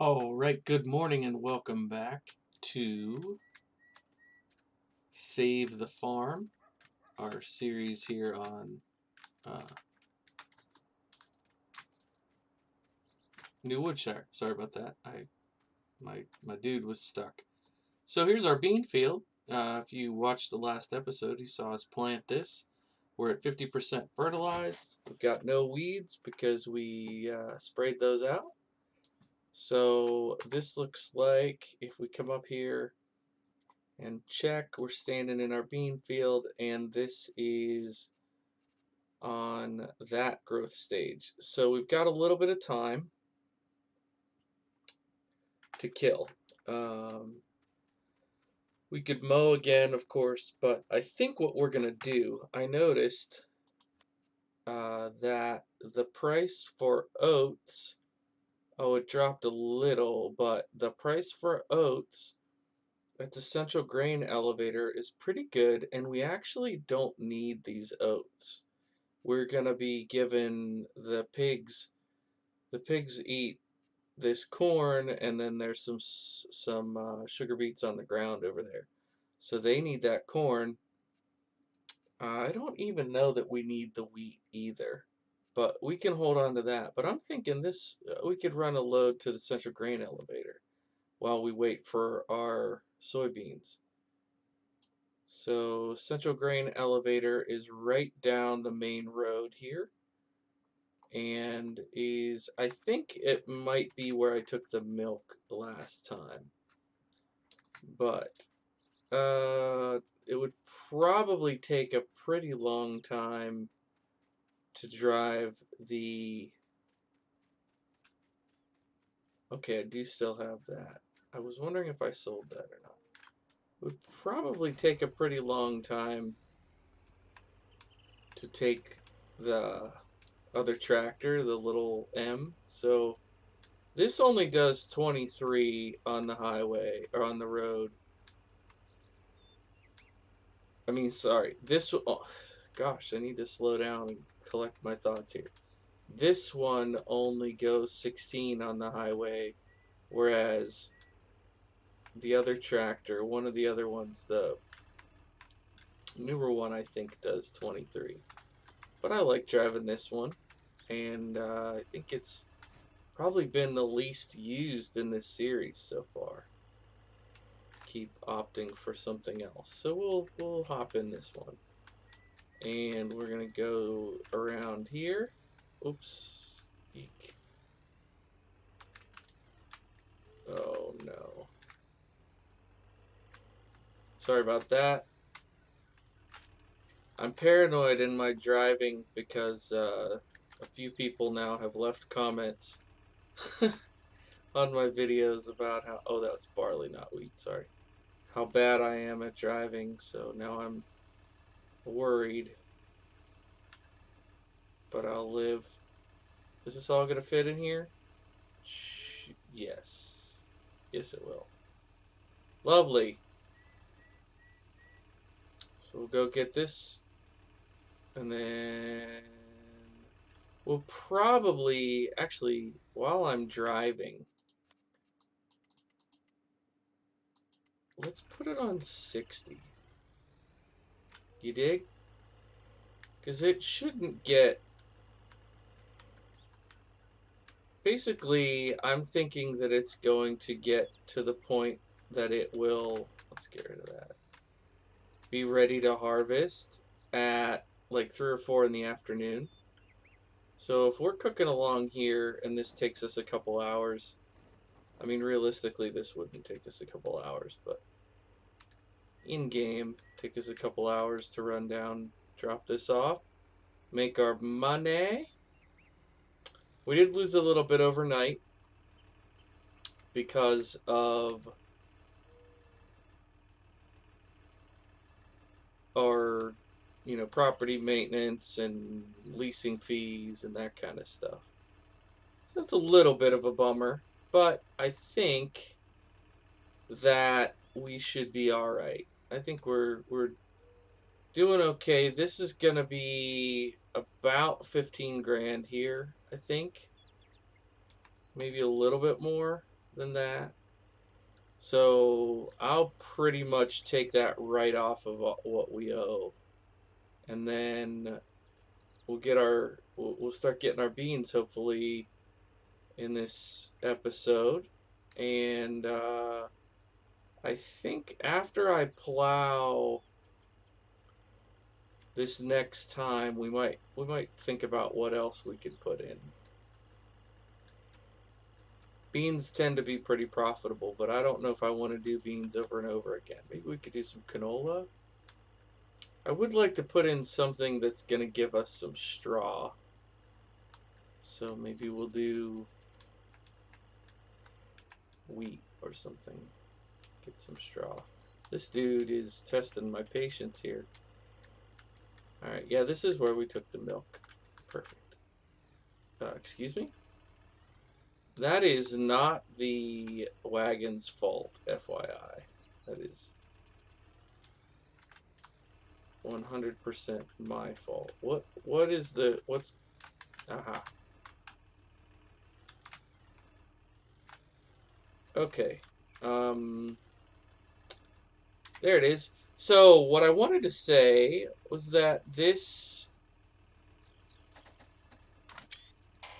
All right, good morning and welcome back to Save the Farm, our series here on uh, New Woodshire. Sorry about that. My dude was stuck. So here's our bean field. If you watched the last episode, you saw us plant this. We're at 50% fertilized. We've got no weeds because we sprayed those out. So this looks like if we come up here and check, we're standing in our bean field, and this is on that growth stage. So we've got a little bit of time to kill. We could mow again, of course, but I think what we're going to do, I noticed that the price for oats, oh, it dropped a little, but the price for oats at the Central Grain Elevator is pretty good, and we actually don't need these oats. We're going to be giving the pigs eat this corn, and then there's some sugar beets on the ground over there, so they need that corn. I don't even know that we need the wheat either, but we can hold on to that. But I'm thinking this we could run a load to the Central Grain Elevator while we wait for our soybeans. So Central Grain Elevator is right down the main road here, and I think it might be where I took the milk last time, but it would probably take a pretty long time to drive the. Okay, I do still have that. I was wondering if I sold that or not. It would probably take a pretty long time to take the other tractor, the little M. So this only does 23 on the highway, or on the road. I mean, sorry. Oh, gosh, I need to slow down and collect my thoughts here. This one only goes 16 on the highway, whereas the other tractor, one of the other ones, the newer one, I think does 23. But I like driving this one, and I think it's probably been the least used in this series so far. Keep opting for something else, so we'll hop in this one, and we're gonna go around here. Oops. Eek. Oh no. Sorry about that. I'm paranoid in my driving because a few people now have left comments on my videos about how, oh, that was barley, not wheat, sorry, how bad I am at driving, so now I'm worried, but I'll live. Is this all gonna fit in here? Yes. Yes, it will. Lovely. So we'll go get this, and then we'll probably, actually, while I'm driving, let's put it on 60. You dig? Because it shouldn't get... Basically, I'm thinking that it's going to get to the point that it will... Let's get rid of that. Be ready to harvest at like 3 or 4 in the afternoon. So if we're cooking along here and this takes us a couple hours... I mean, realistically, this wouldn't take us a couple hours, but in-game, take us a couple hours to run down, drop this off, make our money. We did lose a little bit overnight because of our, property maintenance and leasing fees and that kind of stuff. So it's a little bit of a bummer, but I think that we should be all right. I think we're doing okay. This is gonna be about 15 grand here, I think. Maybe a little bit more than that. So I'll pretty much take that right off of what we owe. And then we'll start getting our beans hopefully in this episode. And I think after I plow this next time, we might think about what else we could put in. Beans tend to be pretty profitable, but I don't know if I want to do beans over and over again. Maybe we could do some canola. I would like to put in something that's going to give us some straw. So maybe we'll do wheat or something. Get some straw. This dude is testing my patience here. Alright, yeah, this is where we took the milk. Perfect. Excuse me? That is not the wagon's fault, FYI. That is 100% my fault. What's... Aha. Okay. There it is. So, what I wanted to say was that this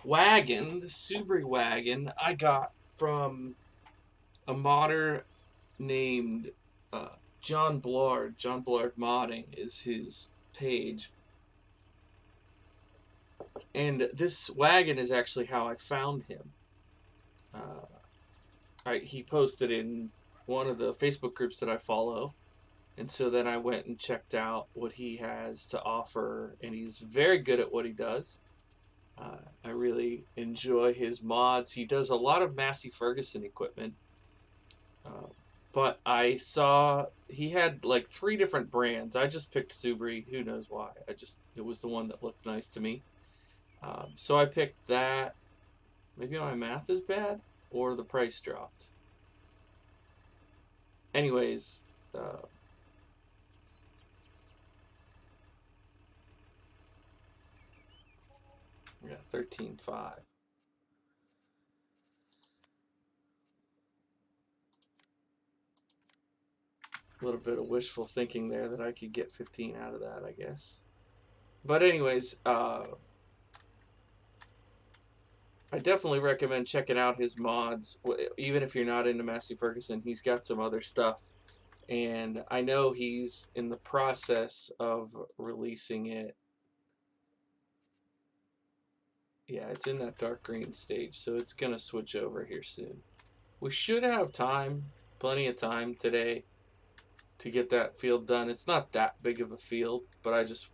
wagon, the Subri wagon, I got from a modder named John Blard. John Blard Modding is his page. And this wagon is actually how I found him. He posted in one of the Facebook groups that I follow. And so then I went and checked out what he has to offer. And he's very good at what he does. I really enjoy his mods. He does a lot of Massey Ferguson equipment. But I saw he had like 3 different brands. I just picked Subri. Who knows why? It was the one that looked nice to me. So I picked that. Maybe my math is bad or the price dropped. Anyways, yeah, 13.5. A little bit of wishful thinking there that I could get 15 out of that, I guess. But anyways, I definitely recommend checking out his mods. Even if you're not into Massey Ferguson, he's got some other stuff. And I know he's in the process of releasing it. Yeah, it's in that dark green stage, so it's going to switch over here soon. We should have time, plenty of time today to get that field done. It's not that big of a field, but I just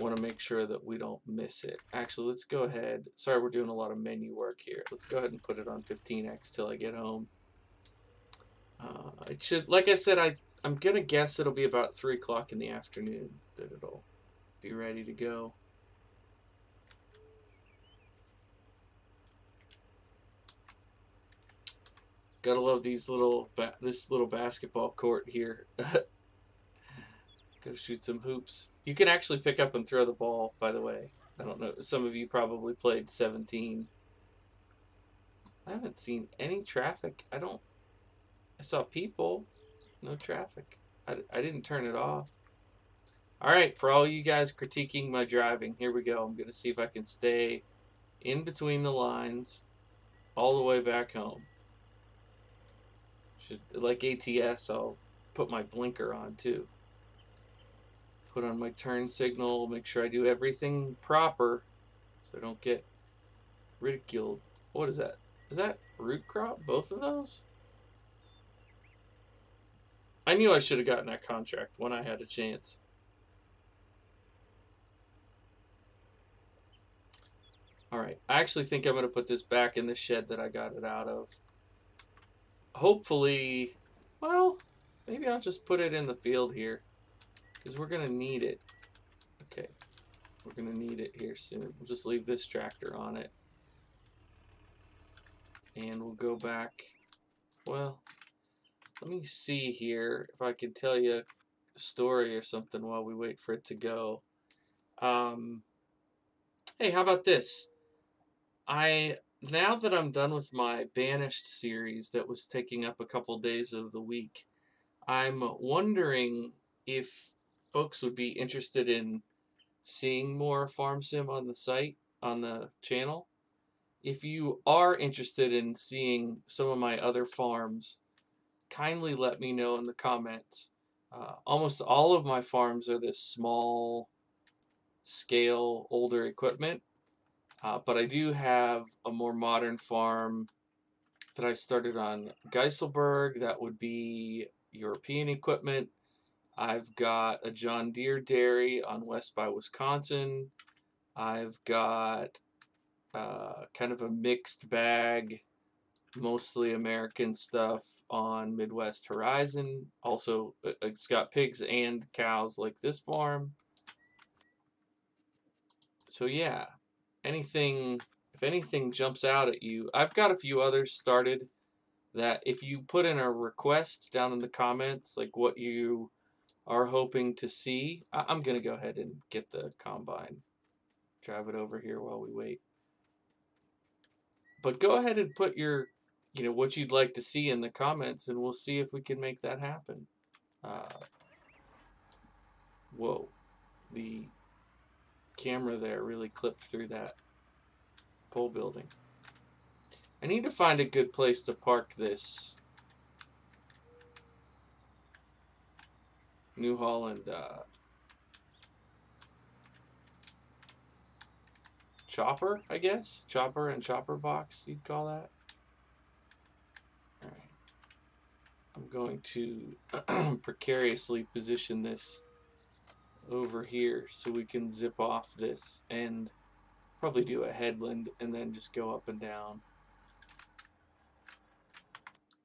want to make sure that we don't miss it. Actually, let's go ahead. Sorry, we're doing a lot of menu work here. Let's go ahead and put it on 15x till I get home. It should, like I said, I'm going to guess it'll be about 3 o'clock in the afternoon that it'll be ready to go. Gotta love these this little basketball court here. Go shoot some hoops. You can actually pick up and throw the ball, by the way. I don't know. Some of you probably played 17. I haven't seen any traffic. I saw people. No traffic. I didn't turn it off. Alright, for all you guys critiquing my driving, here we go. I'm going to see if I can stay in between the lines all the way back home. Like ATS, I'll put my blinker on too. Put on my turn signal, make sure I do everything proper so I don't get ridiculed. What is that? Is that root crop? Both of those? I knew I should have gotten that contract when I had a chance. Alright, I actually think I'm going to put this back in the shed that I got it out of. Hopefully, well, maybe I'll just put it in the field here. Because we're going to need it. Okay, we're going to need it here soon. We'll just leave this tractor on it. And we'll go back. Well, let me see here if I can tell you a story or something while we wait for it to go. Hey, how about this? now that I'm done with my Banished series that was taking up a couple days of the week, I'm wondering if folks would be interested in seeing more Farm Sim on the site, on the channel. If you are interested in seeing some of my other farms, kindly let me know in the comments. Almost all of my farms are this small scale, older equipment, but I do have a more modern farm that I started on Geiselberg. That would be European equipment. I've got a John Deere dairy on West by Wisconsin. I've got kind of a mixed bag, mostly American stuff on Midwest Horizon. Also, it's got pigs and cows like this farm. So yeah, if anything jumps out at you, I've got a few others started that if you put in a request down in the comments, like what you are hoping to see, I'm going to go ahead and get the combine. Drive it over here while we wait. But go ahead and put your, what you'd like to see in the comments, and we'll see if we can make that happen. Whoa, the camera there really clipped through that pole building. I need to find a good place to park this New Holland chopper, I guess. Chopper and chopper box, you'd call that. All right. I'm going to precariously position this over here so we can zip off this and probably do a headland and then just go up and down.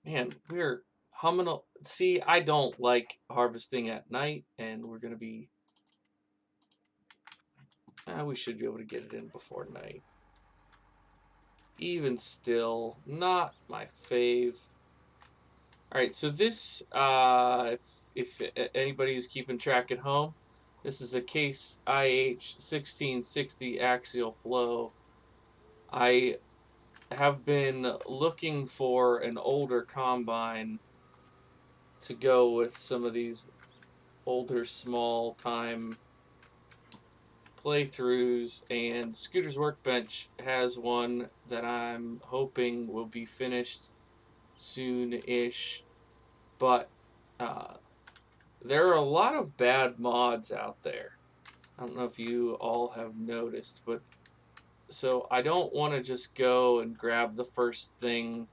Man, we're humming. See, I don't like harvesting at night, and we're going to be... we should be able to get it in before night. Even still, not my fave. Alright, so this, if anybody is keeping track at home, this is a Case IH 1660 axial flow. I have been looking for an older combine to go with some of these older small time playthroughs, and Scooter's Workbench has one that I'm hoping will be finished soon-ish, but there are a lot of bad mods out there. I don't know if you all have noticed, but so I don't want to just go and grab the first thing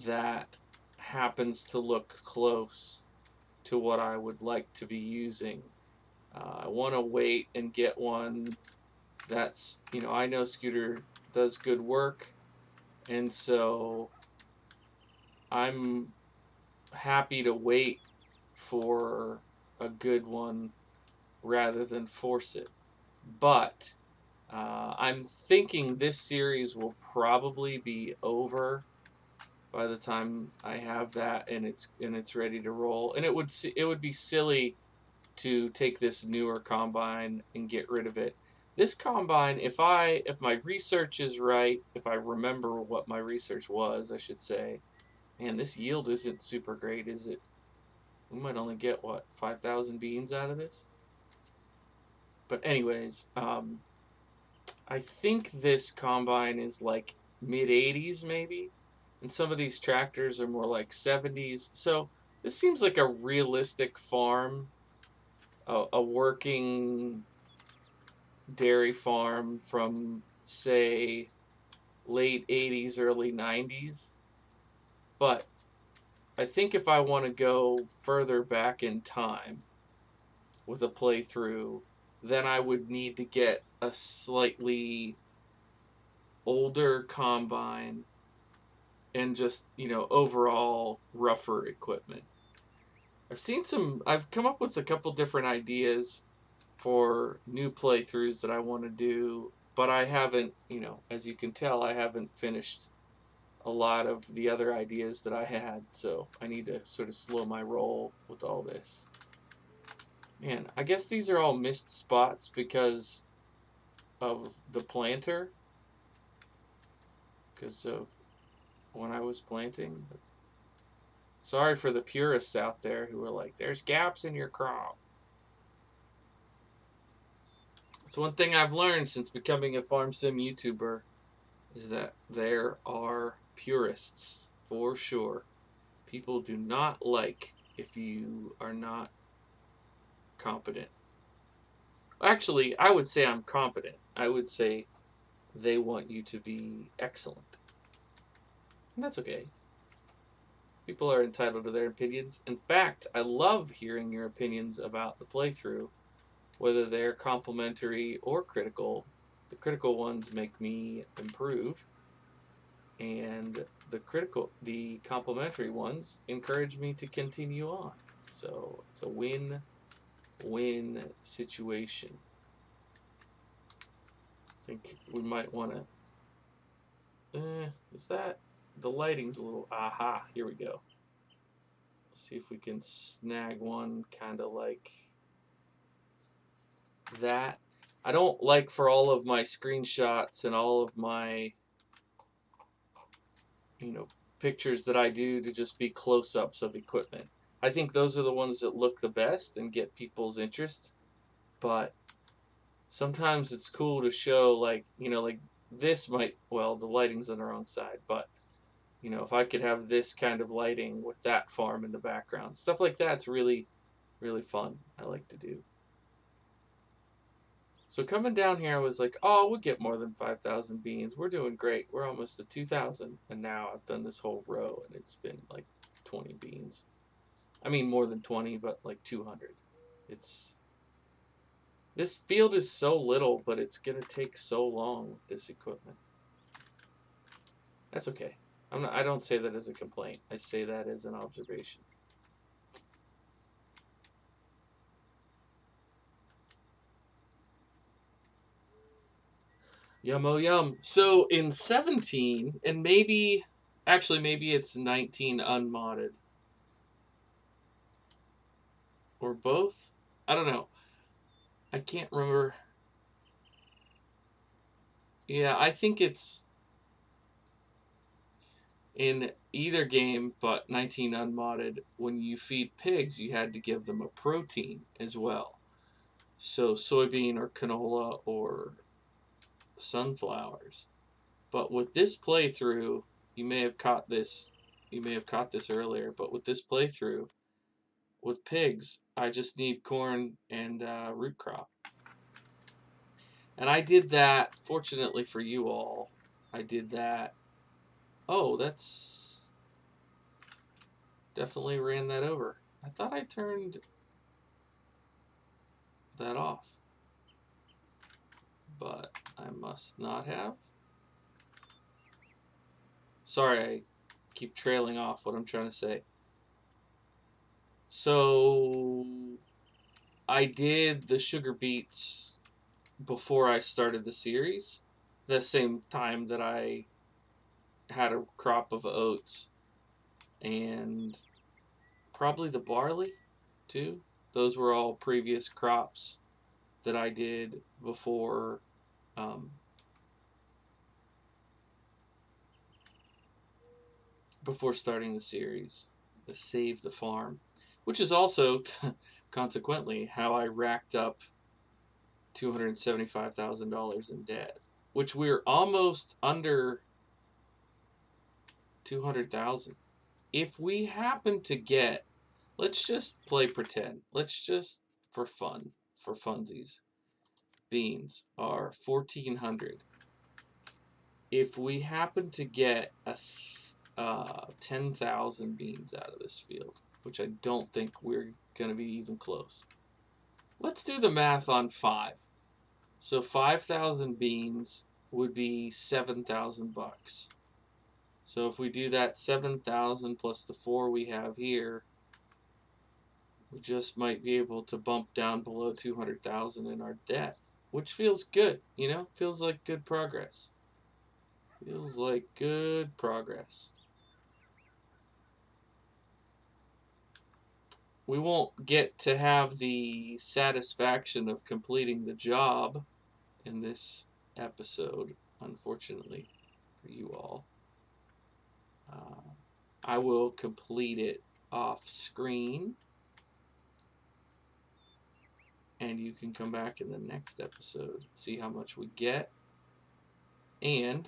that happens to look close to what I would like to be using. I want to wait and get one that's, I know Scooter does good work, and so I'm happy to wait for a good one rather than force it. But I'm thinking this series will probably be over by the time I have that and it's ready to roll. And it would be silly to take this newer combine and get rid of it. This combine, if my research is right, if I remember what my research was, I should say, man, this yield isn't super great, is it? We might only get, what, 5,000 beans out of this? But anyways, I think this combine is like mid-80s maybe, and some of these tractors are more like 70s. So this seems like a realistic farm, a working dairy farm from, say, late 80s, early 90s. But I think if I want to go further back in time with a playthrough, then I would need to get a slightly older combine and just, overall rougher equipment. I've come up with a couple different ideas for new playthroughs that I want to do, but I haven't, as you can tell, I haven't finished a lot of the other ideas that I had, so I need to sort of slow my roll with all this. Man, I guess these are all missed spots because of the planter. because of when I was planting. Sorry for the purists out there who were like, there's gaps in your crop. It's one thing I've learned since becoming a farm sim YouTuber is that there are purists for sure. People do not like if you are not competent. Actually, I would say I'm competent. I would say they want you to be excellent. And that's okay. People are entitled to their opinions. In fact, I love hearing your opinions about the playthrough, whether they're complimentary or critical. The critical ones make me improve, and the complimentary ones encourage me to continue on. So it's a win-win situation. I think we might want to. Is that the lighting's a little? Aha! Here we go. See if we can snag one kind of like that. I don't like for all of my screenshots and all of my, pictures that I do to just be close-ups of equipment. I think those are the ones that look the best and get people's interest. But sometimes it's cool to show like this might, well, the lighting's on the wrong side, but if I could have this kind of lighting with that farm in the background, stuff like that's really, really fun. I like to do. So coming down here, I was like, oh, we'll get more than 5,000 beans. We're doing great. We're almost at 2,000. And now I've done this whole row, and it's been like 20 beans. I mean, more than 20, but like 200. This field is so little, but it's going to take so long with this equipment. That's okay. I don't say that as a complaint. I say that as an observation. Yum, oh, yum. So in 17, and maybe it's 19 unmodded. Or both? I don't know. I can't remember. Yeah, I think it's in either game, but 19 unmodded. When you feed pigs, you had to give them a protein as well. So soybean or canola or sunflowers. But with this playthrough, you may have caught this earlier, but with this playthrough, with pigs, I just need corn and root crop. And I did that, fortunately for you all, I did that. Oh, that's definitely ran that over. I thought I turned that off, but I must not have. Sorry, I keep trailing off what I'm trying to say. So I did the sugar beets before I started the series, the same time that I had a crop of oats, and probably the barley too. Those were all previous crops that I did before before starting the series, the Save the Farm, which is also consequently how I racked up $275,000 in debt, which we're almost under 200,000. If we happen to get, let's just play pretend. Let's just, for fun, for funsies, beans are 1,400. If we happen to get 10,000 beans out of this field, which I don't think we're going to be even close. Let's do the math on 5. So 5,000 beans would be $7,000. So if we do that 7,000 plus the 4 we have here, we just might be able to bump down below 200,000 in our debt, which feels good, feels like good progress. Feels like good progress. We won't get to have the satisfaction of completing the job in this episode, unfortunately, for you all. I will complete it off screen. And you can come back in the next episode, see how much we get, and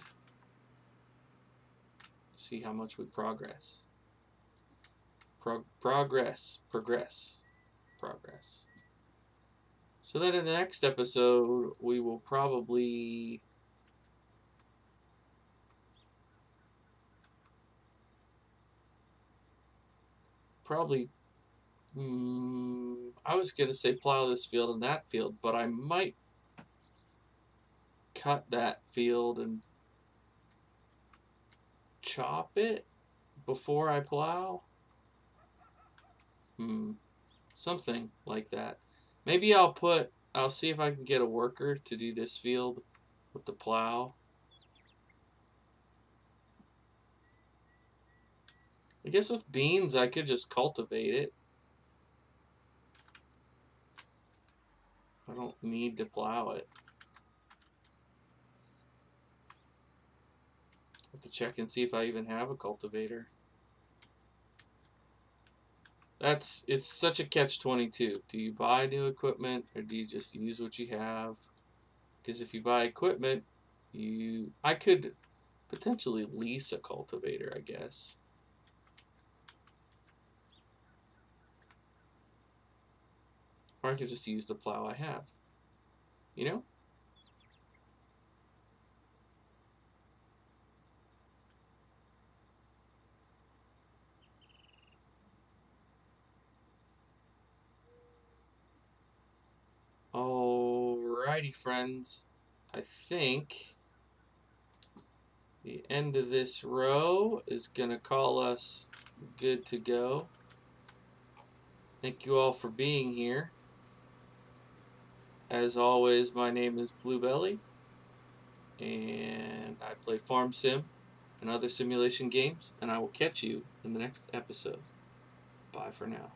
see how much we progress. Progress. So then in the next episode, we will probably I was going to say plow this field and that field, but I might cut that field and chop it before I plow. Something like that. Maybe I'll see if I can get a worker to do this field with the plow. I guess with beans, I could just cultivate it. I don't need to plow it. I have to check and see if I even have a cultivator. It's such a catch-22. Do you buy new equipment or do you just use what you have? Because if you buy equipment, I could potentially lease a cultivator, I guess. Or I could just use the plow I have. You know? Alrighty, friends. I think the end of this row is going to call us good to go. Thank you all for being here. As always, my name is Bluebelly, and I play Farm Sim and other simulation games, and I will catch you in the next episode. Bye for now.